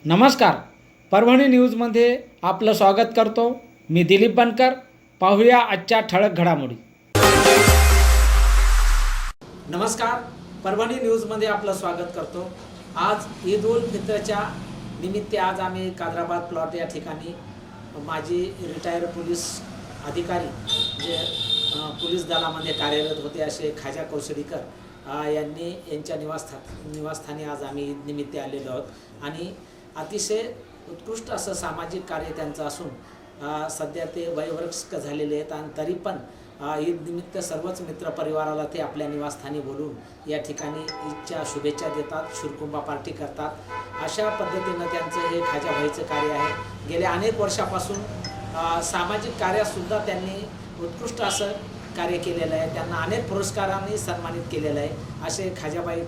नमस्कार. परभणी न्यूजमध्ये आपलं स्वागत करतो. मी दिलीप बनकर. पाहूया आजच्या ठळक घडामोडी. नमस्कार. परभणी न्यूजमध्ये आपलं स्वागत करतो. आज ईद उल फित्रच्या निमित्त आज आम्ही कादराबाद प्लॉट या ठिकाणी माजी रिटायर पोलीस अधिकारी जे पोलीस दलामध्ये कार्यरत होते असे खाजा कौसडीकर यांच्या निवासस्थानी आज आम्ही ईद निमित्त आलेलो आहोत आणि अतिशय उत्कृष्ट असं सामाजिक कार्य त्यांचं असून सध्या ते वयोवृष्ठ झालेले आहेत आणि तरी पण ईद निमित्त सर्वच मित्रपरिवाराला ते आपल्या निवासस्थानी बोलून या ठिकाणी ईदच्या शुभेच्छा देतात, शिरकुंबा पार्टी करतात. अशा पद्धतीनं त्यांचं हे खाजाभाईचं कार्य आहे. गेल्या अनेक वर्षापासून सामाजिक कार्यातसुद्धा त्यांनी उत्कृष्ट असं कार्य केलेलं आहे. त्यांना अनेक पुरस्कारांनी सन्मानित केलेलं आहे. असे खाजाबाई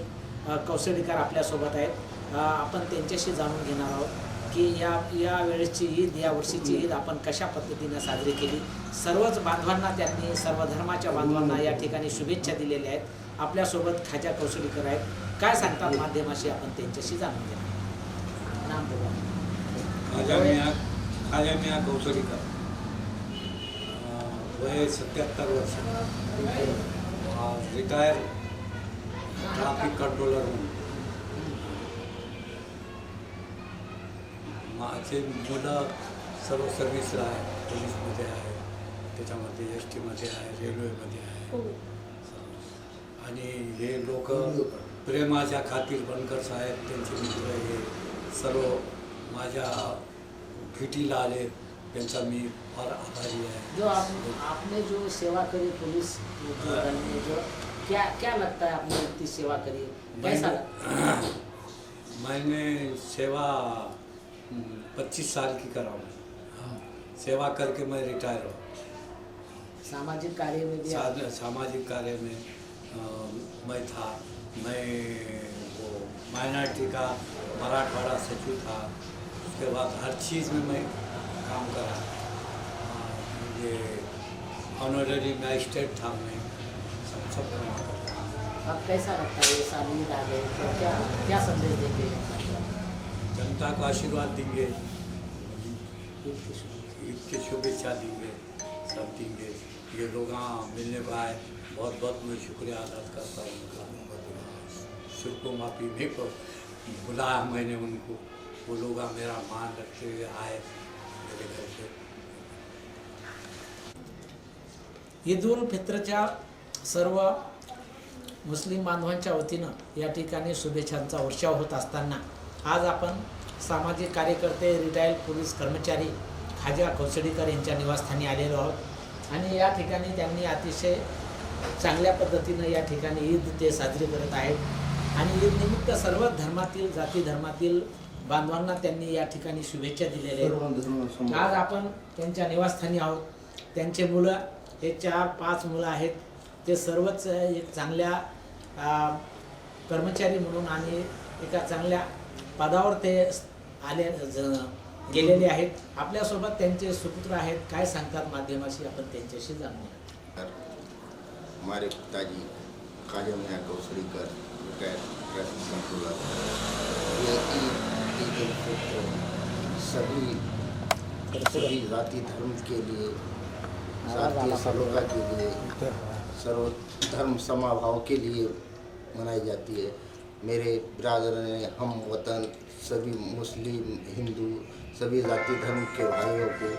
कौसडीकर आपल्यासोबत आहेत. आपण त्यांच्याशी जाणून घेणार आहोत की या वेळेची ईद, या वर्षीची ईद आपण कशा पद्धतीने साजरी केली. सर्वच बांधवांना त्यांनी, सर्व धर्माच्या बांधवांना या ठिकाणी शुभेच्छा दिलेल्या आहेत. आपल्यासोबत खाजा कौसडीकर आहेत. काय सांगतात माध्यमाशी आपण त्यांच्याशी जाणून घेणार. नाम बोला. खाजा मिया कौसडीकर, वय 77 वर्ष, रिटायर ट्रॅफिक कंट्रोलर म्हणून. माझे मुलं सर्व सर्व्हिसला आहे, पोलीसमध्ये आहे, त्याच्यामध्ये STमध्ये आहे, रेल्वेमध्ये आहे. आणि हे लोक प्रेमाच्या खातीर बनकर साहेब त्यांचे मित्र हे सर्व माझ्या भेटीला आले. त्यांचा मी फार आभारी आहे. जो आपने जो सेवा करी पुलिस में, जो क्या लगता है आपने इतनी सेवा करी, कैसा लगता है? मैंने सेवा 25 साल की करा हूँ. सेवा करके मैं रिटायर हूँ. सामाजिक कार्य में भी सामाजिक कार्य में मैं था. मैं वो माइनॉरिटी का मराठवाड़ा सचिव था. उसके बाद हर चीज़ में मैं काम करा. ये ऑनररी मैजिस्ट्रेट था मैं. सब काम करा. अब कैसा लगता है ये साल ईद आ गए तो क्या संदेश देंगे? जनता को आशीर्वाद देंगे, ईद की शुभेच्छा देंगे, सब देंगे. ये लोग मिलने को आए, बहुत बहुत मैं शुक्रिया अदा करता हूँ उनका. शुक्र माफी नहीं को बुलाया मैंने उनको. वो लोग मेरा मान रखते हुए आए मेरे घर पे. ईद उल फित्रच्या सर्व मुस्लिम बांधवांच्या वतीनं या ठिकाणी शुभेच्छांचा वर्षाव होत असताना आज आपण सामाजिक कार्यकर्ते, रिटायर्ड पोलीस कर्मचारी खाजा कौसडीकर यांच्या निवासस्थानी आलेलो आहोत आणि या ठिकाणी त्यांनी अतिशय चांगल्या पद्धतीनं या ठिकाणी ईद ते साजरी करत आहेत आणि ईद निमित्त सर्व धर्मातील, जाती धर्मातील बांधवांना त्यांनी या ठिकाणी शुभेच्छा दिलेल्या आहेत. आज आपण त्यांच्या निवासस्थानी आहोत. त्यांचे मुलं हे 4-5 मुलं आहेत. ते सर्वच एक चांगल्या कर्मचारी म्हणून आणि एका चांगल्या पदावर ते गेलेले आहेत. आपल्यासोबत त्यांचे सुपुत्र आहेत. काय सांगतात माध्यमाशी आपण त्यांच्याशी जाणूया. हमारे पिताजी खाजा मिया कौसडीकर, रिटायर ट्रैफिक कंट्रोलर. ये ईद उल फित्र सभी जाति धर्म के लिए, जातीय सलोखा के लिए, सर्व धर्म समाभाव के लिए मनाई जाती है. मेरे बिरादर ने, हम वतन, सभी मुस्लिम, हिंदू, सभी जाति धर्म के भाइयों को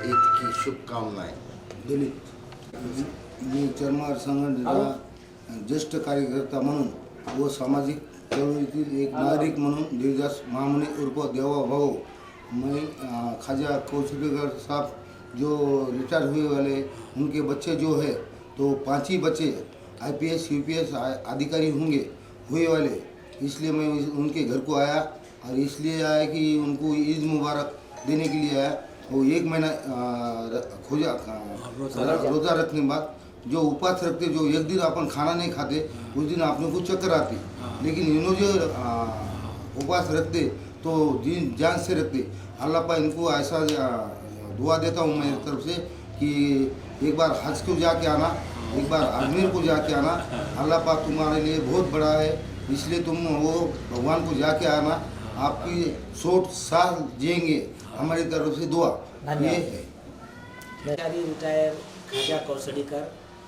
ईद की शुभकामनाएं. दिलीप, मी चरमार संघटनेचा ज्येष्ठ कार्यकर्ता म्हणून व सामाजिक चळवळीतील एक नागरिक म्हणून देवदास महामुनि उर्फ देवा भाऊ, मैं खाजा कौसडीकर साहब जो रिटायर हुए वाले, उनके बच्चे जो है तो 5 ही बच्चे IPS UPS अधिकारी हुए वाले. इसलिए मैं उनके घर को आया और इसलिए आया कि उनको ईद मुबारक देने के लिए आया. वो 1 महीना रोज़ा रखने के बाद जो उपवास रखते, जो एक दिन अपन खाना नहीं खाते, उस दिन अपने को चक्कर आती. लेकिन इन्होंने जो उपवास रखते तो दिन जान से रखते. अल्लाह पाक इनको ऐसा दुआ देता हूँ मेरी तरफ से कि एक बार हज को जाके आना, एक बार अजमेर को जाके आना. अल्लाह पाक तुम्हारे लिए बहुत बड़ा है, इसलिए तुम वो भगवान को जाके आना आपकी सोच साथ जिएंगे, हमारी तरफ से दुआ धन्यवाद। ये है। सरकारी रिटायर खाजा कौसडीकर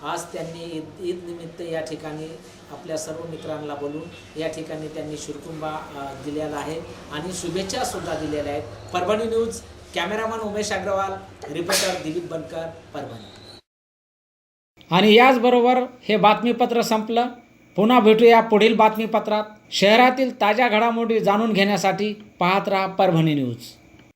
आज त्यांनी ईद निमित्त या ठिकाणी आपल्या सर्व मित्रांना बोलून या ठिकाणी त्यांनी शुरकुंबा दिलेला आहे आणि शुभेच्छा सुद्धा दिलेल्या आहेत. Parbhani news, cameraman Umesh Agrawal, reporter Dilip Bankar, Parbhani. आणि याचबरोबर हे बातमीपत्र संपलं. पुन्हा भेटूया पुढील बातमीपत्रात. शहरातील ताज्या घडामोडी जाणून घेण्यासाठी पाहत राहा परभणी न्यूज.